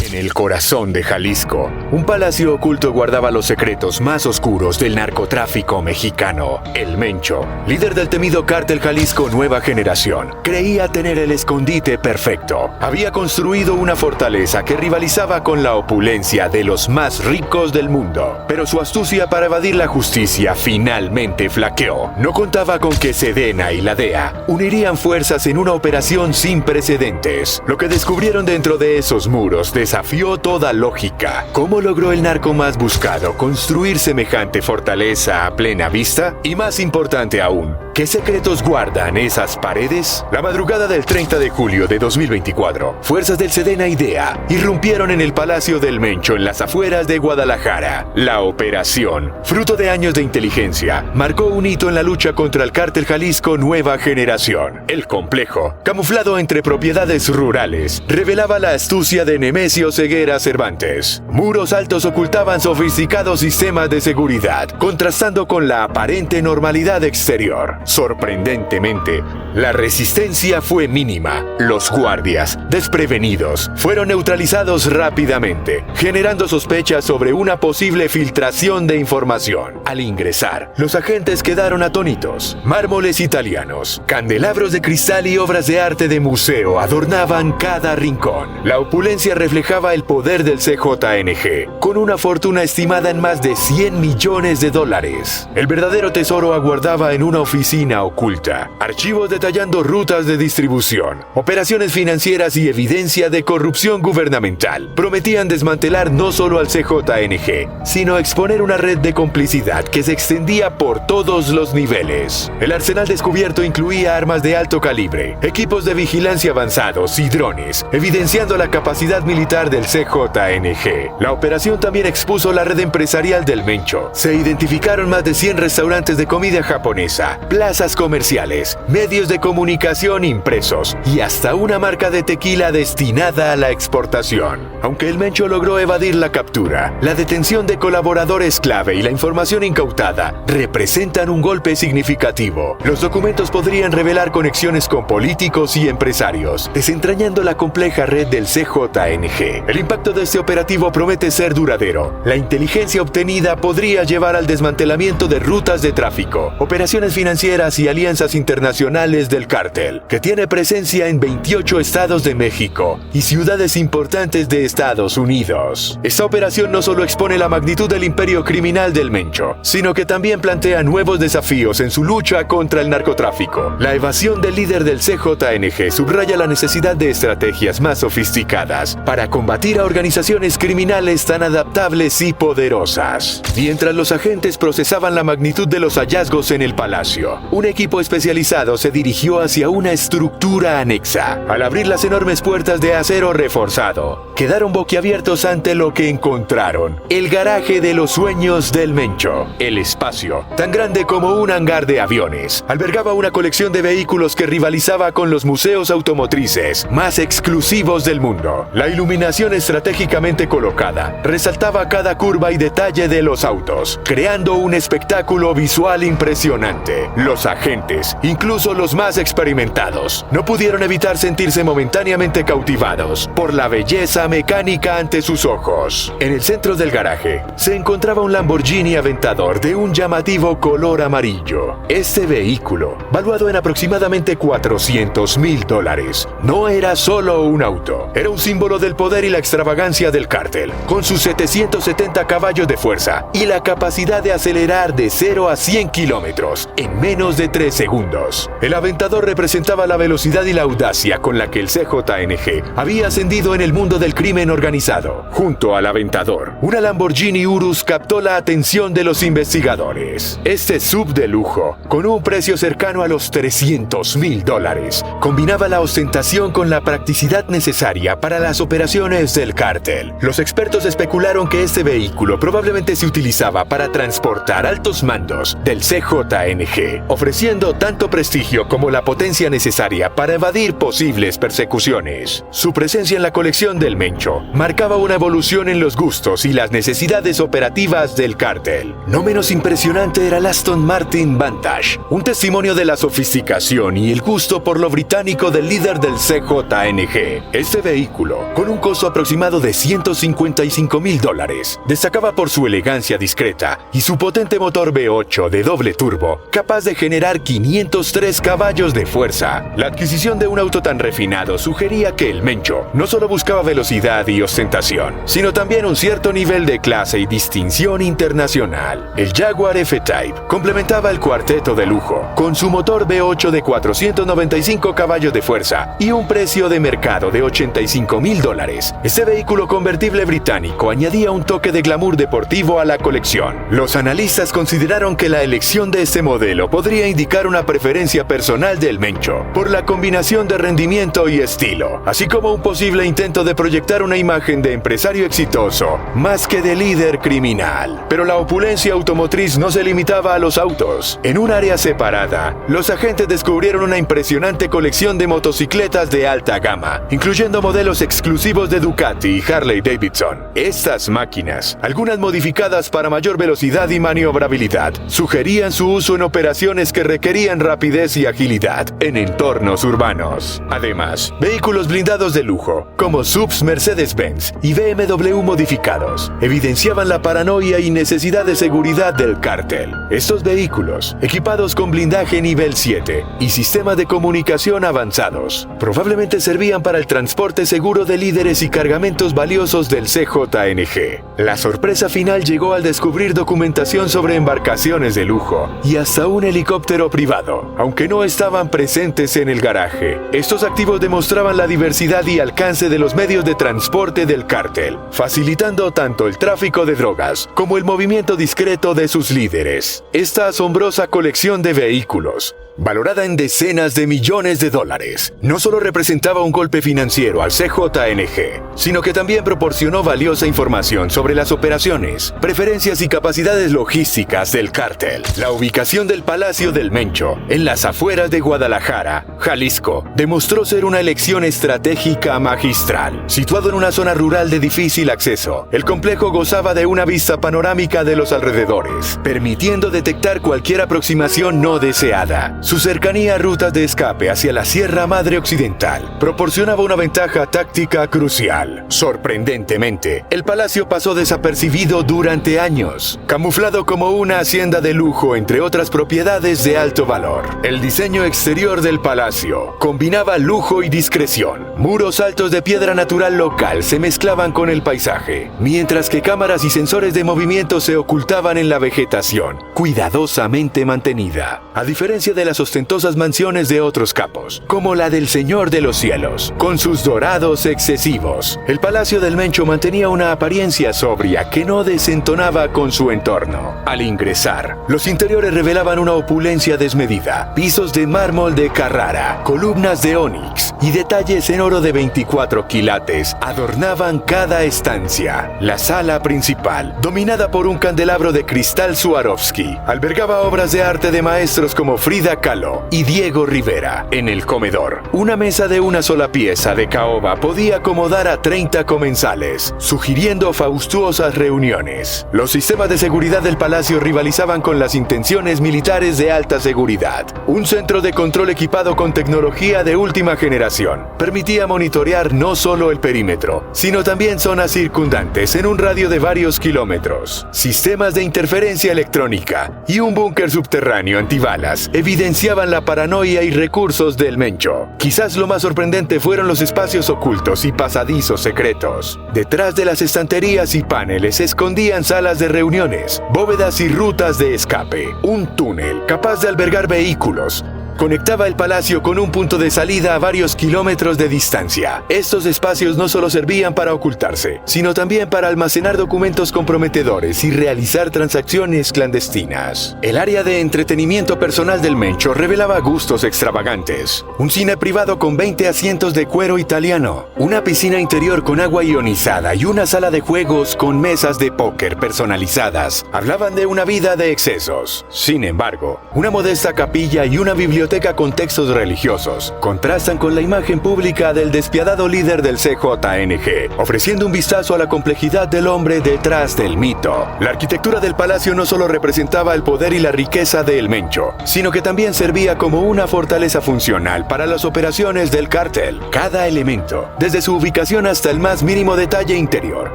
En el corazón de Jalisco, un palacio oculto guardaba los secretos más oscuros del narcotráfico mexicano. El Mencho, líder del temido cártel Jalisco Nueva Generación, creía tener el escondite perfecto. Había construido una fortaleza que rivalizaba con la opulencia de los más ricos del mundo. Pero su astucia para evadir la justicia finalmente flaqueó. No contaba con que Sedena y la DEA unirían fuerzas en una operación sin precedentes. Lo que descubrieron dentro de esos muros desafió toda lógica. ¿Cómo logró el narco más buscado construir semejante fortaleza a plena vista? Y más importante aún, ¿qué secretos guardan esas paredes? La madrugada del 30 de julio de 2024, fuerzas del Sedena y DEA irrumpieron en el Palacio del Mencho en las afueras de Guadalajara. La operación, fruto de años de inteligencia, marcó un hito en la lucha contra el cártel Jalisco Nueva Generación. El complejo, camuflado entre propiedades rurales, revelaba la astucia de Nemesio Ceguera Cervantes. Muros altos ocultaban sofisticados sistemas de seguridad, contrastando con la aparente normalidad exterior. Sorprendentemente, la resistencia fue mínima. Los guardias, desprevenidos, fueron neutralizados rápidamente, generando sospechas sobre una posible filtración de información. Al ingresar, los agentes quedaron atónitos. Mármoles italianos, candelabros de cristal y obras de arte de museo adornaban cada rincón. La opulencia reflejaba el poder del CJNG, con una fortuna estimada en más de 100 millones de dólares. El verdadero tesoro aguardaba en una oficina oculta, archivos detallando rutas de distribución, operaciones financieras y evidencia de corrupción gubernamental. Prometían desmantelar no solo al CJNG, sino exponer una red de complicidad que se extendía por todos los niveles. El arsenal descubierto incluía armas de alto calibre, equipos de vigilancia avanzados y drones, evidenciando la capacidad militar del CJNG. La operación también expuso la red empresarial del Mencho. Se identificaron más de 100 restaurantes de comida japonesa, plazas comerciales, medios de comunicación impresos y hasta una marca de tequila destinada a la exportación. Aunque el Mencho logró evadir la captura, la detención de colaboradores clave y la información incautada representan un golpe significativo. Los documentos podrían revelar conexiones con políticos y empresarios, desentrañando la compleja red del CJNG. El impacto de este operativo promete ser duradero. La inteligencia obtenida podría llevar al desmantelamiento de rutas de tráfico, operaciones financieras y alianzas internacionales del cártel, que tiene presencia en 28 estados de México y ciudades importantes de Estados Unidos. Esta operación no solo expone la magnitud del imperio criminal del Mencho, sino que también plantea nuevos desafíos en su lucha contra el narcotráfico. La evasión del líder del CJNG subraya la necesidad de estrategias más sofisticadas para combatir a organizaciones criminales tan adaptables y poderosas. Mientras los agentes procesaban la magnitud de los hallazgos en el palacio, un equipo especializado se dirigió hacia una estructura anexa. Al abrir las enormes puertas de acero reforzado, quedaron boquiabiertos ante lo que encontraron: el garaje de los sueños del Mencho. El espacio, tan grande como un hangar de aviones, albergaba una colección de vehículos que rivalizaba con los museos automotrices más exclusivos del mundo. La iluminación estratégicamente colocada resaltaba cada curva y detalle de los autos, creando un espectáculo visual impresionante. Los agentes, incluso los más experimentados, no pudieron evitar sentirse momentáneamente cautivados por la belleza mecánica ante sus ojos. En el centro del garaje se encontraba un Lamborghini Aventador de un llamativo color amarillo. Este vehículo, valuado en aproximadamente $400,000, no era solo un auto, era un símbolo del poder y la extravagancia del cártel, con sus 770 caballos de fuerza y la capacidad de acelerar de 0 a 100 kilómetros en menos de 3 segundos. El Aventador representaba la velocidad y la audacia con la que el CJNG había ascendido en el mundo del crimen organizado. Junto al Aventador, una Lamborghini Urus captó la atención de los investigadores. Este sub de lujo, con un precio cercano a los $300,000, combinaba la ostentación con la practicidad necesaria para las operaciones del cártel. Los expertos especularon que este vehículo probablemente se utilizaba para transportar altos mandos del CJNG, ofreciendo tanto prestigio como la potencia necesaria para evadir posibles persecuciones. Su presencia en la colección del Mencho marcaba una evolución en los gustos y las necesidades operativas del cártel. No menos impresionante era el Aston Martin Vantage, un testimonio de la sofisticación y el gusto por lo británico del líder del CJNG. Este vehículo, con un costo costo aproximado de $155,000. Destacaba por su elegancia discreta y su potente motor V8 de doble turbo, capaz de generar 503 caballos de fuerza. La adquisición de un auto tan refinado sugería que el Mencho no solo buscaba velocidad y ostentación, sino también un cierto nivel de clase y distinción internacional. El Jaguar F-Type complementaba el cuarteto de lujo con su motor V8 de 495 caballos de fuerza y un precio de mercado de $85,000. Este vehículo convertible británico añadía un toque de glamour deportivo a la colección. Los analistas consideraron que la elección de este modelo podría indicar una preferencia personal del Mencho por la combinación de rendimiento y estilo, así como un posible intento de proyectar una imagen de empresario exitoso más que de líder criminal. Pero la opulencia automotriz no se limitaba a los autos. En un área separada, los agentes descubrieron una impresionante colección de motocicletas de alta gama, incluyendo modelos exclusivos de Ducati y Harley Davidson. Estas máquinas, algunas modificadas para mayor velocidad y maniobrabilidad, sugerían su uso en operaciones que requerían rapidez y agilidad en entornos urbanos. Además, vehículos blindados de lujo, como SUVs Mercedes-Benz y BMW modificados, evidenciaban la paranoia y necesidad de seguridad del cártel. Estos vehículos, equipados con blindaje nivel 7 y sistemas de comunicación avanzados, probablemente servían para el transporte seguro de líderes y cargamentos valiosos del CJNG. La sorpresa final llegó al descubrir documentación sobre embarcaciones de lujo y hasta un helicóptero privado, aunque no estaban presentes en el garaje. Estos activos demostraban la diversidad y alcance de los medios de transporte del cártel, facilitando tanto el tráfico de drogas como el movimiento discreto de sus líderes. Esta asombrosa colección de vehículos, valorada en decenas de millones de dólares, no solo representaba un golpe financiero al CJNG, sino que también proporcionó valiosa información sobre las operaciones, preferencias y capacidades logísticas del cártel. La ubicación del Palacio del Mencho, en las afueras de Guadalajara, Jalisco, demostró ser una elección estratégica magistral. Situado en una zona rural de difícil acceso, el complejo gozaba de una vista panorámica de los alrededores, permitiendo detectar cualquier aproximación no deseada. Su cercanía a rutas de escape hacia la Sierra Madre Occidental proporcionaba una ventaja táctica crucial. Sorprendentemente, el palacio pasó desapercibido durante años, camuflado como una hacienda de lujo entre otras propiedades de alto valor. El diseño exterior del palacio combinaba lujo y discreción. Muros altos de piedra natural local se mezclaban con el paisaje, mientras que cámaras y sensores de movimiento se ocultaban en la vegetación, cuidadosamente mantenida. A diferencia de las ostentosas mansiones de otros capos, como la del Señor de los Cielos, con sus dorados excesivos, el Palacio del Mencho mantenía una apariencia sobria que no desentonaba con su entorno. Al ingresar, los interiores revelaban una opulencia desmedida, pisos de mármol de Carrara, columnas de ónix y detalles en oro de 24 quilates adornaban cada estancia. La sala principal, dominada por un candelabro de cristal Swarovski, albergaba obras de arte de maestros como Frida Kahlo y Diego Rivera. En el comedor, una mesa de una sola pieza de caoba podía acomodar a 30 comensales, sugiriendo fastuosas reuniones. Los sistemas de seguridad del palacio rivalizaban con las intenciones militares de alta seguridad. Un centro de control equipado con tecnología de última generación permitía monitorear no solo el perímetro, sino también zonas circundantes en un radio de varios kilómetros. Sistemas de interferencia electrónica y un búnker subterráneo antibalas evidenciaban la paranoia y recursos del Mencho. Quizás lo más sorprendente fueron los espacios ocultos y pasadizos secretos. Detrás de las estanterías y paneles se escondían salas de reuniones, bóvedas y rutas de escape. Un túnel capaz de albergar vehículos conectaba el palacio con un punto de salida a varios kilómetros de distancia. Estos espacios no solo servían para ocultarse, sino también para almacenar documentos comprometedores y realizar transacciones clandestinas. El área de entretenimiento personal del Mencho revelaba gustos extravagantes. Un cine privado con 20 asientos de cuero italiano, una piscina interior con agua ionizada y una sala de juegos con mesas de póker personalizadas hablaban de una vida de excesos. Sin embargo, una modesta capilla y una biblioteca biblioteca con textos religiosos, contrastan con la imagen pública del despiadado líder del CJNG, ofreciendo un vistazo a la complejidad del hombre detrás del mito. La arquitectura del palacio no solo representaba el poder y la riqueza de El Mencho, sino que también servía como una fortaleza funcional para las operaciones del cártel. Cada elemento, desde su ubicación hasta el más mínimo detalle interior,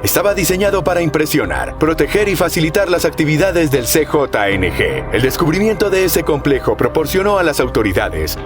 estaba diseñado para impresionar, proteger y facilitar las actividades del CJNG. El descubrimiento de ese complejo proporcionó a las autoridades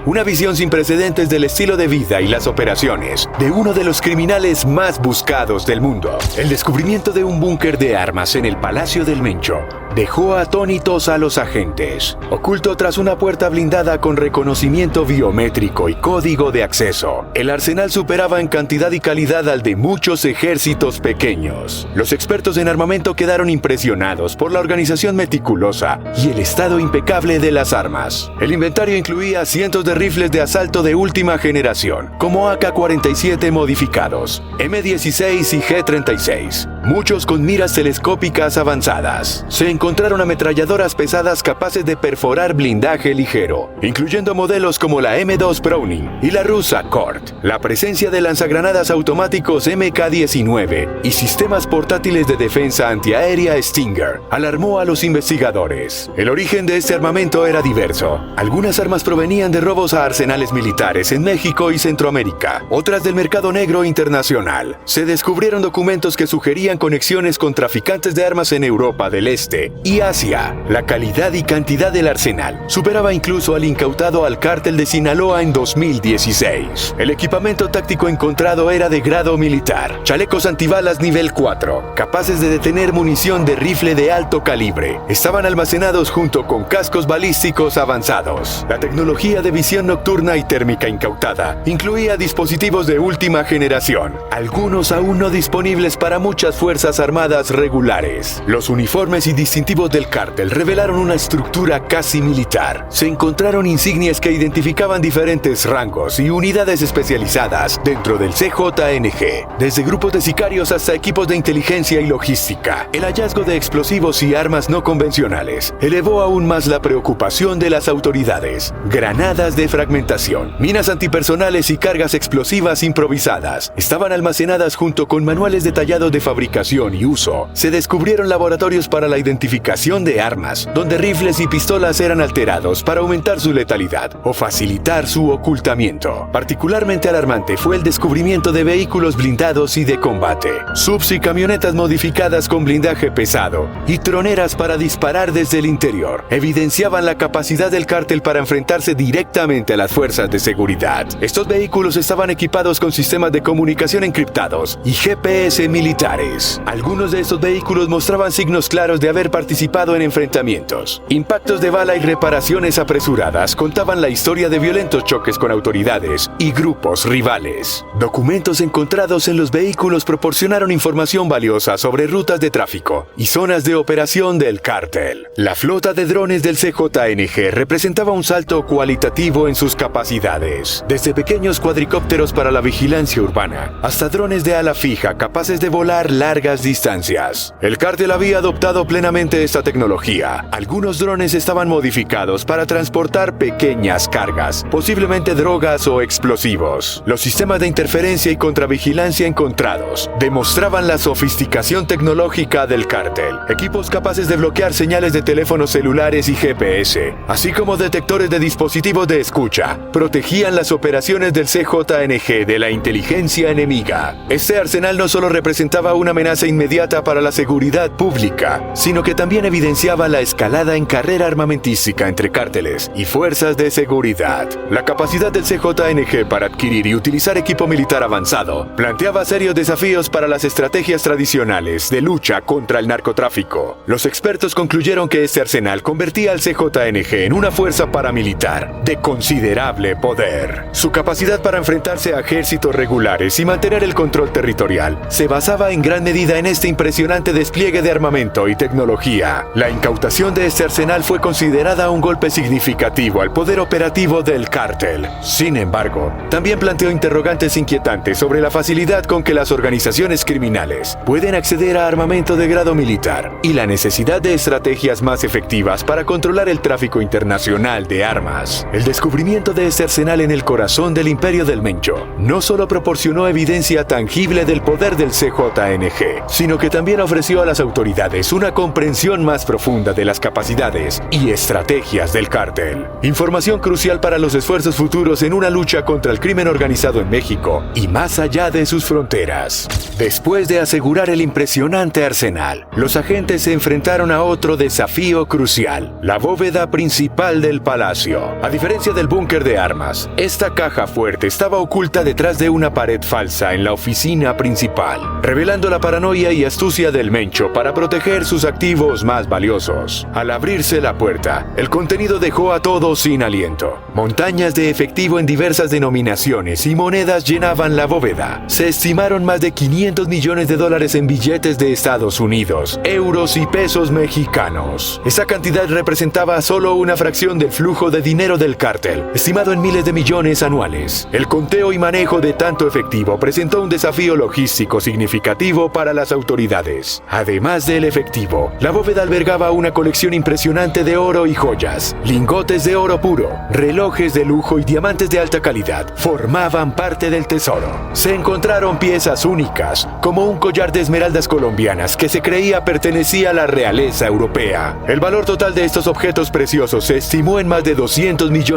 una visión sin precedentes del estilo de vida y las operaciones de uno de los criminales más buscados del mundo. El descubrimiento de un búnker de armas en el Palacio del Mencho dejó atónitos a los agentes. Oculto tras una puerta blindada con reconocimiento biométrico y código de acceso, el arsenal superaba en cantidad y calidad al de muchos ejércitos pequeños. Los expertos en armamento quedaron impresionados por la organización meticulosa y el estado impecable de las armas. El inventario incluía cientos de rifles de asalto de última generación, como AK-47 modificados, M16 y G-36, muchos con miras telescópicas avanzadas. Se encontraron ametralladoras pesadas capaces de perforar blindaje ligero, incluyendo modelos como la M2 Browning y la rusa Kort. La presencia de lanzagranadas automáticos MK-19 y sistemas portátiles de defensa antiaérea Stinger alarmó a los investigadores. El origen de este armamento era diverso. Algunas armas provenían de robos a arsenales militares en México y Centroamérica, otras del mercado negro internacional. Se descubrieron documentos que sugerían conexiones con traficantes de armas en Europa del Este y Asia. La calidad y cantidad del arsenal superaba incluso al incautado al cártel de Sinaloa en 2016. El equipamiento táctico encontrado era de grado militar, chalecos antibalas nivel 4, capaces de detener munición de rifle de alto calibre. Estaban almacenados junto con cascos balísticos avanzados. La tecnología de visión nocturna y térmica incautada incluía dispositivos de última generación, algunos aún no disponibles para muchas fuerzas armadas regulares. Los uniformes y distintivos del cártel revelaron una estructura casi militar. Se encontraron insignias que identificaban diferentes rangos y unidades especializadas dentro del CJNG, desde grupos de sicarios hasta equipos de inteligencia y logística. El hallazgo de explosivos y armas no convencionales elevó aún más la preocupación de las autoridades. Granadas de fragmentación, minas antipersonales y cargas explosivas improvisadas estaban almacenadas junto con manuales detallados de fabricación y uso. Se descubrieron laboratorios para la identificación de armas, donde rifles y pistolas eran alterados para aumentar su letalidad o facilitar su ocultamiento. Particularmente alarmante fue el descubrimiento de vehículos blindados y de combate, subs y camionetas modificadas con blindaje pesado y troneras para disparar desde el interior. Evidenciaban la capacidad del cártel para enfrentarse directamente a las fuerzas de seguridad. Estos vehículos estaban equipados con sistemas de comunicación encriptados y GPS militares. Algunos de estos vehículos mostraban signos claros de haber participado en enfrentamientos. Impactos de bala y reparaciones apresuradas contaban la historia de violentos choques con autoridades y grupos rivales. Documentos encontrados en los vehículos proporcionaron información valiosa sobre rutas de tráfico y zonas de operación del cártel. La flota de drones del CJNG representaba un salto cualitativo en sus capacidades, desde pequeños cuadricópteros para la vigilancia urbana hasta drones de ala fija capaces de volar largas distancias. El cártel había adoptado plenamente esta tecnología. Algunos drones estaban modificados para transportar pequeñas cargas, posiblemente drogas o explosivos. Los sistemas de interferencia y contravigilancia encontrados demostraban la sofisticación tecnológica del cártel. Equipos capaces de bloquear señales de teléfonos celulares y GPS, así como detectores de dispositivos de escucha, protegían las operaciones del CJNG de la inteligencia enemiga. Este arsenal no solo representaba una amenaza inmediata para la seguridad pública, sino que también evidenciaba la escalada en carrera armamentística entre cárteles y fuerzas de seguridad. La capacidad del CJNG para adquirir y utilizar equipo militar avanzado planteaba serios desafíos para las estrategias tradicionales de lucha contra el narcotráfico. Los expertos concluyeron que este arsenal convertía al CJNG en una fuerza paramilitar de considerable poder. Su capacidad para enfrentarse a ejércitos regulares y mantener el control territorial se basaba en gran medida en este impresionante despliegue de armamento y tecnología. La incautación de este arsenal fue considerada un golpe significativo al poder operativo del cártel. Sin embargo, también planteó interrogantes inquietantes sobre la facilidad con que las organizaciones criminales pueden acceder a armamento de grado militar y la necesidad de estrategias más efectivas para controlar el tráfico internacional de armas. El descubrimiento de este arsenal en el corazón del imperio del Mencho no solo proporcionó evidencia tangible del poder del CJNG, sino que también ofreció a las autoridades una comprensión más profunda de las capacidades y estrategias del cártel. Información crucial para los esfuerzos futuros en una lucha contra el crimen organizado en México y más allá de sus fronteras. Después de asegurar el impresionante arsenal, los agentes se enfrentaron a otro desafío crucial: la bóveda principal del palacio. A diferencia del búnker de armas, esta caja fuerte estaba oculta detrás de una pared falsa en la oficina principal, revelando la paranoia y astucia del Mencho para proteger sus activos más valiosos. Al abrirse la puerta, el contenido dejó a todos sin aliento. Montañas de efectivo en diversas denominaciones y monedas llenaban la bóveda. Se estimaron más de $500 millones en billetes de Estados Unidos, euros y pesos mexicanos. Esa cantidad representaba solo una fracción del flujo de dinero del cártel, estimado en miles de millones anuales. El conteo y manejo de tanto efectivo presentó un desafío logístico significativo para las autoridades. Además del efectivo, la bóveda albergaba una colección impresionante de oro y joyas. Lingotes de oro puro, relojes de lujo y diamantes de alta calidad formaban parte del tesoro. Se encontraron piezas únicas, como un collar de esmeraldas colombianas que se creía pertenecía a la realeza europea. El valor total de estos objetos preciosos se estimó en más de $200 millones.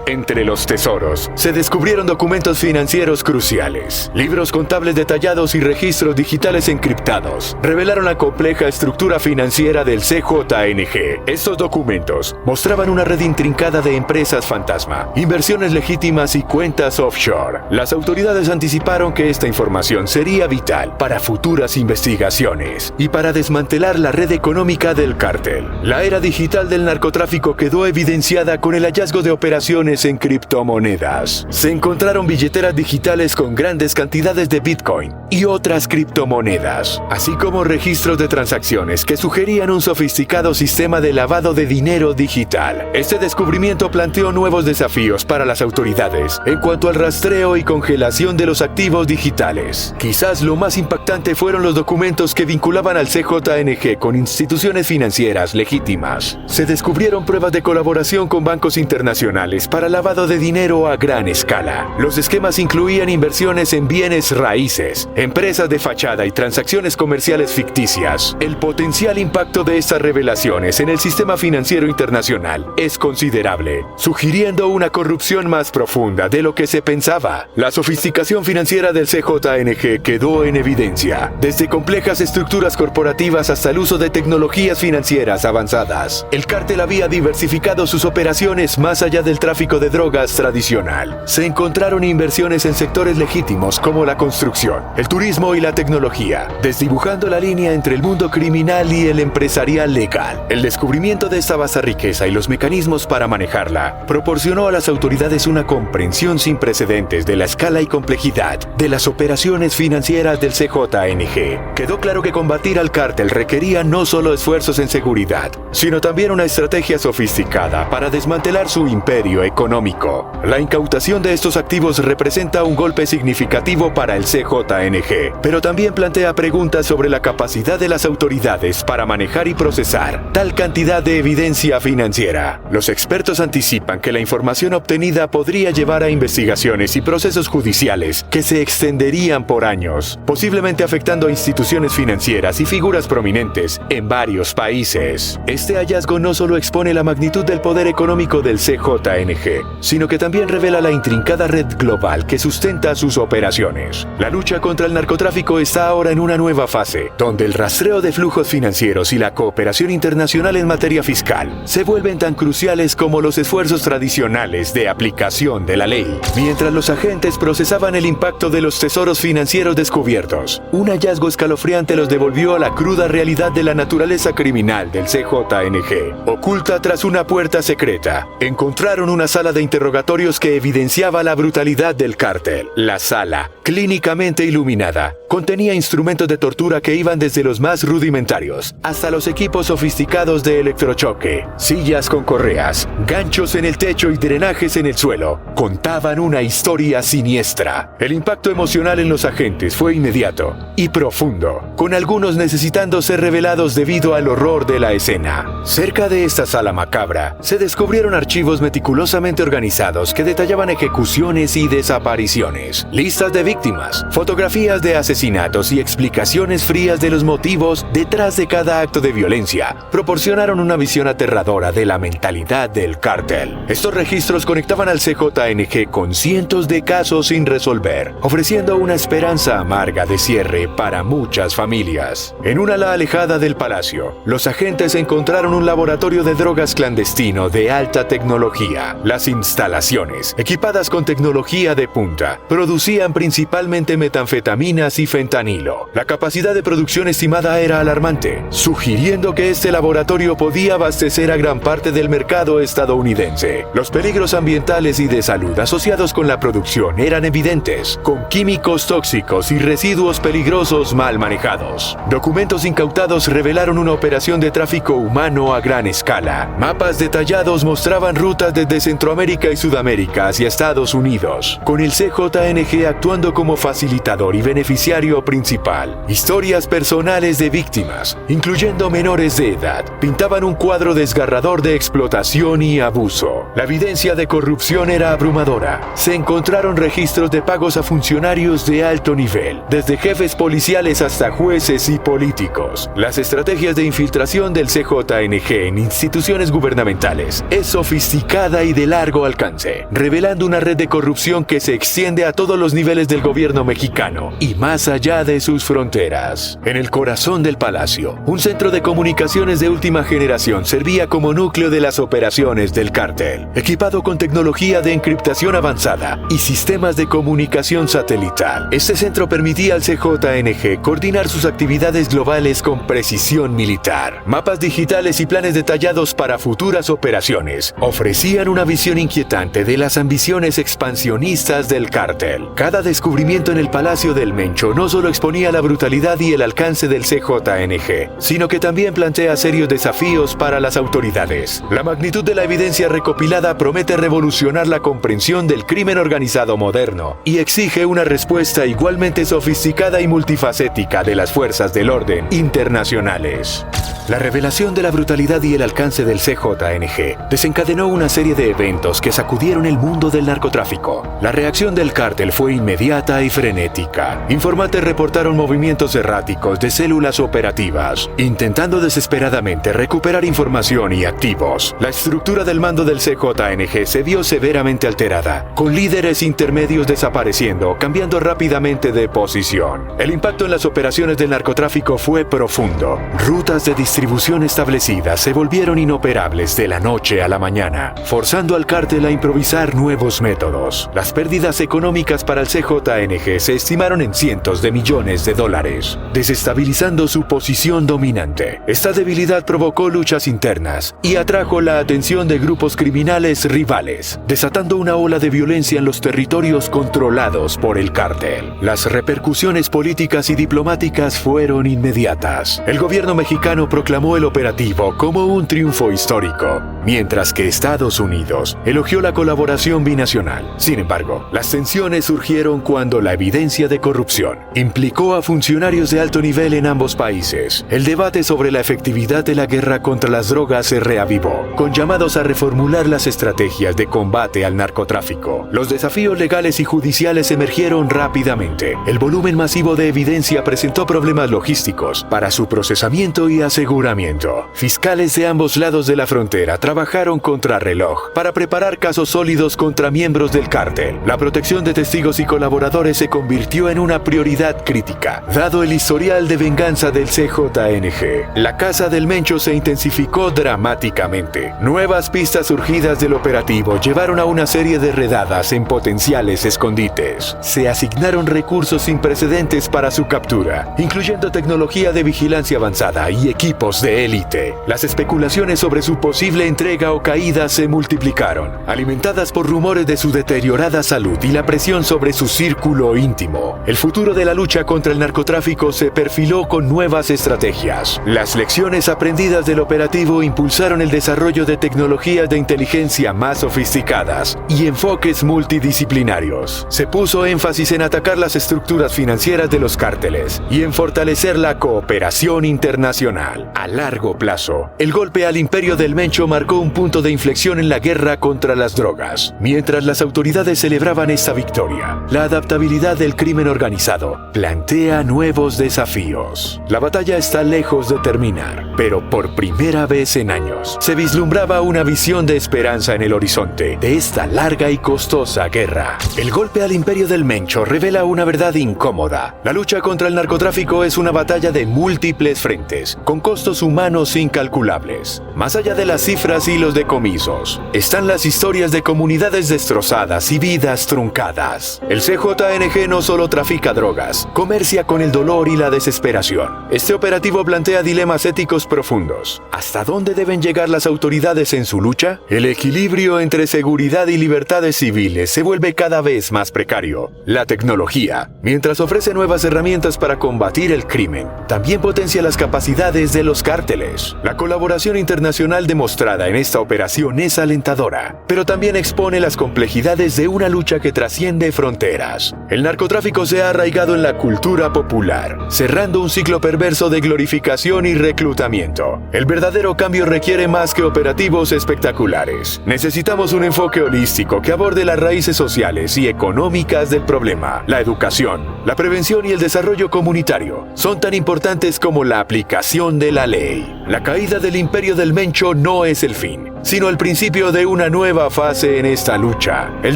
Entre los tesoros, se descubrieron documentos financieros cruciales, libros contables detallados y registros digitales encriptados. Revelaron la compleja estructura financiera del CJNG. Estos documentos mostraban una red intrincada de empresas fantasma, inversiones legítimas y cuentas offshore. Las autoridades anticiparon que esta información sería vital para futuras investigaciones y para desmantelar la red económica del cártel. La era digital del narcotráfico quedó evidenciada con el hallazgo de operaciones en criptomonedas. Se encontraron billeteras digitales con grandes cantidades de Bitcoin y otras criptomonedas, así como registros de transacciones que sugerían un sofisticado sistema de lavado de dinero digital. Este descubrimiento planteó nuevos desafíos para las autoridades en cuanto al rastreo y congelación de los activos digitales. Quizás lo más impactante fueron los documentos que vinculaban al CJNG con instituciones financieras legítimas. Se descubrieron pruebas de colaboración con bancos internacionales para lavado de dinero a gran escala. Los esquemas incluían inversiones en bienes raíces, empresas de fachada y transacciones comerciales ficticias. El potencial impacto de estas revelaciones en el sistema financiero internacional es considerable, sugiriendo una corrupción más profunda de lo que se pensaba. La sofisticación financiera del CJNG quedó en evidencia, desde complejas estructuras corporativas hasta el uso de tecnologías financieras avanzadas. El cártel había diversificado sus operaciones más allá del tráfico de drogas tradicional. Se encontraron inversiones en sectores legítimos como la construcción, el turismo y la tecnología, desdibujando la línea entre el mundo criminal y el empresarial legal. El descubrimiento de esta vasta riqueza y los mecanismos para manejarla proporcionó a las autoridades una comprensión sin precedentes de la escala y complejidad de las operaciones financieras del CJNG. Quedó claro que combatir al cártel requería no solo esfuerzos en seguridad, sino también una estrategia sofisticada para desmantelar su imperio económico. La incautación de estos activos representa un golpe significativo para el CJNG, pero también plantea preguntas sobre la capacidad de las autoridades para manejar y procesar tal cantidad de evidencia financiera. Los expertos anticipan que la información obtenida podría llevar a investigaciones y procesos judiciales que se extenderían por años, posiblemente afectando a instituciones financieras y figuras prominentes en varios países. Este hallazgo no solo expone la magnitud del poder económico del CJNG, sino que también revela la intrincada red global que sustenta sus operaciones. La lucha contra el narcotráfico está ahora en una nueva fase, donde el rastreo de flujos financieros y la cooperación internacional en materia fiscal se vuelven tan cruciales como los esfuerzos tradicionales de aplicación de la ley. Mientras los agentes procesaban el impacto de los tesoros financieros descubiertos, un hallazgo escalofriante los devolvió a la cruda realidad de la naturaleza criminal del CJNG. Oculta tras una puerta secreta, encontraron una sala de interrogatorios que evidenciaba la brutalidad del cártel. La sala, clínicamente iluminada, Contenía instrumentos de tortura que iban desde los más rudimentarios hasta los equipos sofisticados de electrochoque, sillas con correas, ganchos en el techo y drenajes en el suelo. Contaban una historia siniestra. El impacto emocional en los agentes fue inmediato y profundo, con algunos necesitando ser revelados debido al horror de la escena. Cerca de esta sala macabra, se descubrieron archivos meticulosamente organizados que detallaban ejecuciones y desapariciones, listas de víctimas, fotografías de asesinatos y explicaciones frías de los motivos detrás de cada acto de violencia. Proporcionaron una visión aterradora de la mentalidad del cártel. Estos registros conectaban al CJNG con cientos de casos sin resolver, ofreciendo una esperanza amarga de cierre para muchas familias. En una ala alejada del palacio, los agentes encontraron un laboratorio de drogas clandestino de alta tecnología. Las instalaciones, equipadas con tecnología de punta, producían principalmente metanfetaminas y fentanilo. La capacidad de producción estimada era alarmante, sugiriendo que este laboratorio podía abastecer a gran parte del mercado estadounidense. Los peligros ambientales y de salud asociados con la producción eran evidentes, con químicos tóxicos y residuos peligrosos mal manejados. Documentos incautados revelaron una operación de tráfico humano a gran escala. Mapas detallados mostraban rutas desde Centroamérica y Sudamérica hacia Estados Unidos, con el CJNG actuando como facilitador y beneficiario principal. Historias personales de víctimas, incluyendo menores de edad, pintaban un cuadro desgarrador de explotación y abuso. La evidencia de corrupción era abrumadora. Se encontraron registros de pagos a funcionarios de alto nivel, desde jefes policiales hasta jueces y políticos. Las estrategias de infiltración del CJNG en instituciones gubernamentales es sofisticada y de largo alcance, revelando una red de corrupción que se extiende a todos los niveles del gobierno mexicano y más allá de sus fronteras. En el corazón del palacio, un centro de comunicaciones de última generación servía como núcleo de las operaciones del cártel, equipado con tecnología de encriptación avanzada y sistemas de comunicación satelital. Este centro permitía al CJNG coordinar sus actividades globales con precisión militar. Mapas digitales y planes detallados para futuras operaciones ofrecían una visión inquietante de las ambiciones expansionistas del cártel. Cada descubrimiento en el Palacio del Mencho no solo exponía la brutalidad y el alcance del CJNG, sino que también plantea serios desafíos para las autoridades. La magnitud de la evidencia recopilada promete revolucionar la comprensión del crimen organizado moderno y exige una respuesta igualmente sofisticada y multifacética de las fuerzas del orden internacionales. La revelación de la brutalidad y el alcance del CJNG desencadenó una serie de eventos que sacudieron el mundo del narcotráfico. La reacción del cártel fue inmediata y frenética. Informantes reportaron movimientos erráticos de células operativas, intentando desesperadamente recuperar información y activos. La estructura del mando del CJNG se vio severamente alterada, con líderes intermedios desapareciendo o cambiando rápidamente de posición. El impacto en las operaciones del narcotráfico fue profundo. Rutas de distribución establecidas se volvieron inoperables de la noche a la mañana, forzando al cártel a improvisar nuevos métodos. Las pérdidas económicas para el CJNG se estimaron en cientos de millones de dólares, desestabilizando su posición dominante. Esta debilidad provocó luchas internas y atrajo la atención de grupos criminales rivales, desatando una ola de violencia en los territorios controlados por el cártel. Las repercusiones políticas y diplomáticas fueron inmediatas. El gobierno mexicano proclamó el operativo como un triunfo histórico, mientras que Estados Unidos elogió la colaboración binacional. Sin embargo, las tensiones surgieron cuando la evidencia de corrupción implicó a funcionarios de alto nivel en ambos países. El debate sobre la efectividad de la guerra contra las drogas se reavivó, con llamados a reformular las estrategias de combate al narcotráfico. Los desafíos legales y judiciales emergieron rápidamente. El volumen masivo de evidencia presentó problemas logísticos para su procesamiento y aseguramiento. Fiscales de ambos lados de la frontera trabajaron contra reloj para preparar casos sólidos contra miembros del cártel. La protección de testigos y colaboradores se convirtió en una prioridad crítica, dado el historial de venganza del CJNG. La caza del Mencho se intensificó dramáticamente. Nuevas pistas surgidas del operativo llevaron a una serie de redadas en potenciales escondites. Se asignaron recursos sin precedentes para su captura, incluyendo tecnología de vigilancia avanzada y equipos grupos de élite. Las especulaciones sobre su posible entrega o caída se multiplicaron, alimentadas por rumores de su deteriorada salud y la presión sobre su círculo íntimo. El futuro de la lucha contra el narcotráfico se perfiló con nuevas estrategias. Las lecciones aprendidas del operativo impulsaron el desarrollo de tecnologías de inteligencia más sofisticadas y enfoques multidisciplinarios. Se puso énfasis en atacar las estructuras financieras de los cárteles y en fortalecer la cooperación internacional. A largo plazo, el golpe al imperio del Mencho marcó un punto de inflexión en la guerra contra las drogas. Mientras las autoridades celebraban esta victoria, la adaptabilidad del crimen organizado plantea nuevos desafíos. La batalla está lejos de terminar, pero por primera vez en años se vislumbraba una visión de esperanza en el horizonte de esta larga y costosa guerra. El golpe al imperio del Mencho revela una verdad incómoda. La lucha contra el narcotráfico es una batalla de múltiples frentes, con costos humanos incalculables. Más allá de las cifras y los decomisos, están las historias de comunidades destrozadas y vidas truncadas. El CJNG no solo trafica drogas, comercia con el dolor y la desesperación. Este operativo plantea dilemas éticos profundos. ¿Hasta dónde deben llegar las autoridades en su lucha? El equilibrio entre seguridad y libertades civiles se vuelve cada vez más precario. La tecnología, mientras ofrece nuevas herramientas para combatir el crimen, también potencia las capacidades de los cárteles. La colaboración internacional demostrada en esta operación es alentadora, pero también expone las complejidades de una lucha que trasciende fronteras. El narcotráfico se ha arraigado en la cultura popular, cerrando un ciclo perverso de glorificación y reclutamiento. El verdadero cambio requiere más que operativos espectaculares. Necesitamos un enfoque holístico que aborde las raíces sociales y económicas del problema. La educación, la prevención y el desarrollo comunitario son tan importantes como la aplicación de la ley. La caída del imperio del Mencho no es el fin, sino el principio de una nueva fase en esta lucha. El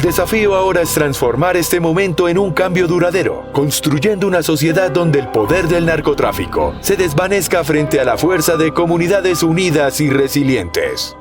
desafío ahora es transformar este momento en un cambio duradero, construyendo una sociedad donde el poder del narcotráfico se desvanezca frente a la fuerza de comunidades unidas y resilientes.